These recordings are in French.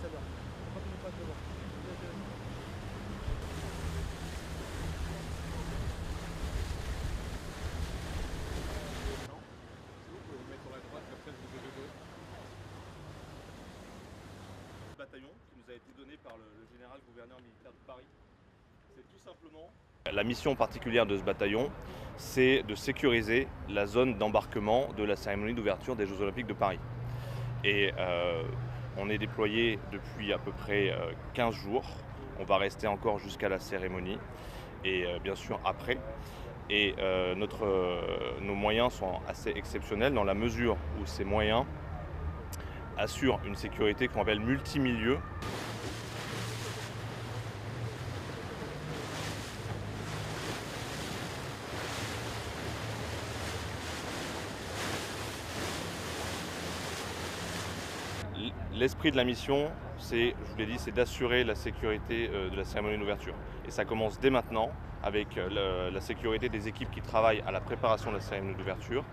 celle-là. Pourquoi tu n'es pas devant? Bataillon qui nous a été donné par le général gouverneur militaire de Paris. C'est tout simplement... La mission particulière de ce bataillon, c'est de sécuriser la zone d'embarquement de la cérémonie d'ouverture des Jeux Olympiques de Paris. Et on est déployé depuis à peu près 15 jours. On va rester encore jusqu'à la cérémonie et bien sûr après. Et nos moyens sont assez exceptionnels dans la mesure où ces moyens assurent une sécurité qu'on appelle multimilieu. L'esprit de la mission, je vous l'ai dit, c'est d'assurer la sécurité de la cérémonie d'ouverture. Et ça commence dès maintenant avec la sécurité des équipes qui travaillent à la préparation de la cérémonie d'ouverture,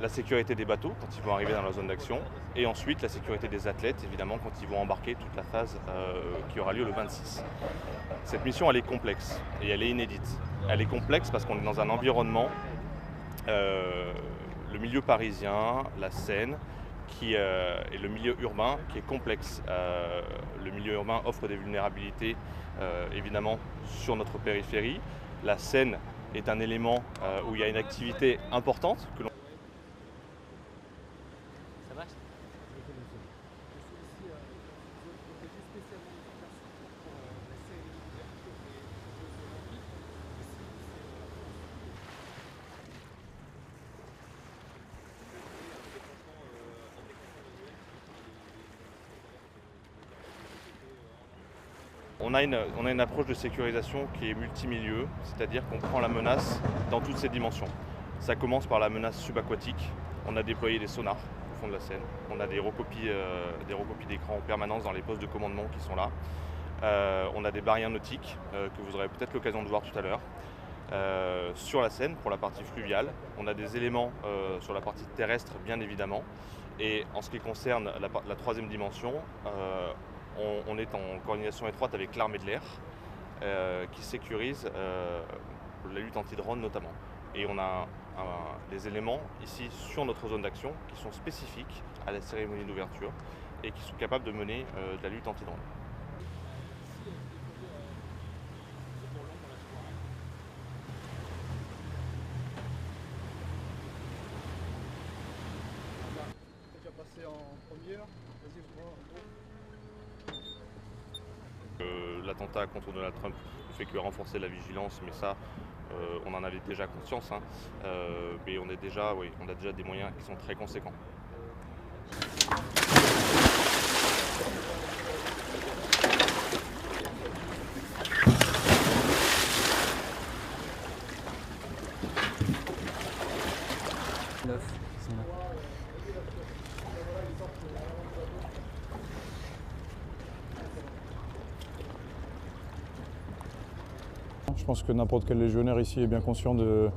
la sécurité des bateaux quand ils vont arriver dans la zone d'action, et ensuite la sécurité des athlètes, évidemment, quand ils vont embarquer toute la phase qui aura lieu le 26. Cette mission, elle est complexe et elle est inédite. Elle est complexe parce qu'on est dans un environnement, le milieu parisien, la Seine, et le milieu urbain qui est complexe. Le milieu urbain offre des vulnérabilités évidemment sur notre périphérie. La Seine est un élément où il y a une activité importante que l'on... Ça marche? On a une approche de sécurisation qui est multimilieu, c'est-à-dire qu'on prend la menace dans toutes ses dimensions. Ça commence par la menace subaquatique. On a déployé des sonars au fond de la Seine. On a des recopies d'écran en permanence dans les postes de commandement qui sont là. On a des barrières nautiques que vous aurez peut-être l'occasion de voir tout à l'heure. Sur la Seine, pour la partie fluviale, on a des éléments sur la partie terrestre, bien évidemment. Et en ce qui concerne la troisième dimension, on est en coordination étroite avec l'armée de l'air qui sécurise la lutte anti-drone notamment. Et on a des éléments ici sur notre zone d'action qui sont spécifiques à la cérémonie d'ouverture et qui sont capables de mener de la lutte anti-drone. Tu vas passer en première. Vas-y, L'attentat contre Donald Trump ne fait que renforcer la vigilance, mais ça, on en avait déjà conscience. Mais on a déjà des moyens qui sont très conséquents. Je pense que n'importe quel légionnaire ici est bien conscient de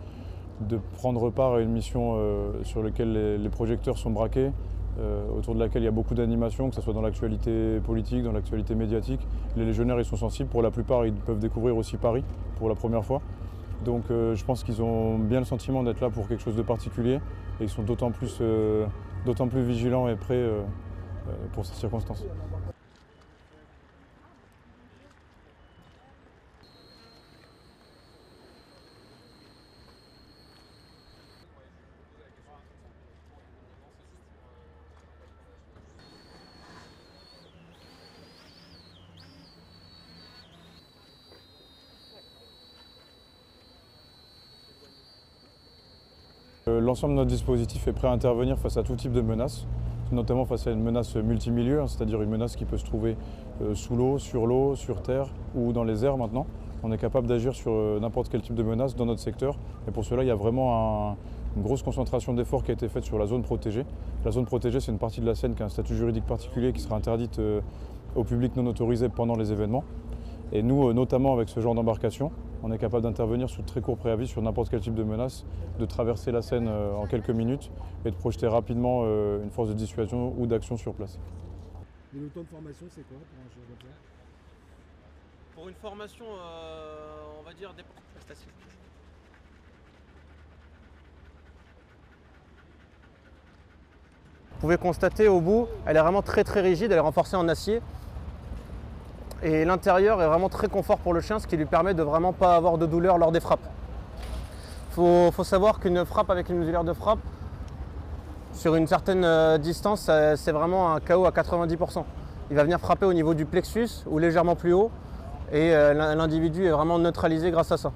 prendre part à une mission sur laquelle les projecteurs sont braqués, autour de laquelle il y a beaucoup d'animation, que ce soit dans l'actualité politique, dans l'actualité médiatique. Les légionnaires, ils sont sensibles. Pour la plupart, ils peuvent découvrir aussi Paris pour la première fois. Donc je pense qu'ils ont bien le sentiment d'être là pour quelque chose de particulier et ils sont d'autant plus vigilants et prêts pour ces circonstances. L'ensemble de notre dispositif est prêt à intervenir face à tout type de menaces, notamment face à une menace multimilieu, c'est-à-dire une menace qui peut se trouver sous l'eau, sur terre ou dans les airs maintenant. On est capable d'agir sur n'importe quel type de menace dans notre secteur et pour cela il y a vraiment une grosse concentration d'efforts qui a été faite sur la zone protégée. La zone protégée, c'est une partie de la Seine qui a un statut juridique particulier qui sera interdite au public non autorisé pendant les événements. Et nous, notamment avec ce genre d'embarcation, on est capable d'intervenir sous très court préavis sur n'importe quel type de menace, de traverser la Seine en quelques minutes et de projeter rapidement une force de dissuasion ou d'action sur place. Et le temps de formation, c'est quoi pour un chien comme ça? Pour une formation, on va dire, c'est assis. Vous pouvez constater au bout, elle est vraiment très rigide, elle est renforcée en acier. Et l'intérieur est vraiment très confort pour le chien, ce qui lui permet de vraiment pas avoir de douleur lors des frappes. Faut savoir qu'une frappe avec une muselière de frappe, sur une certaine distance, c'est vraiment un KO à 90%. Il va venir frapper au niveau du plexus ou légèrement plus haut et l'individu est vraiment neutralisé grâce à ça.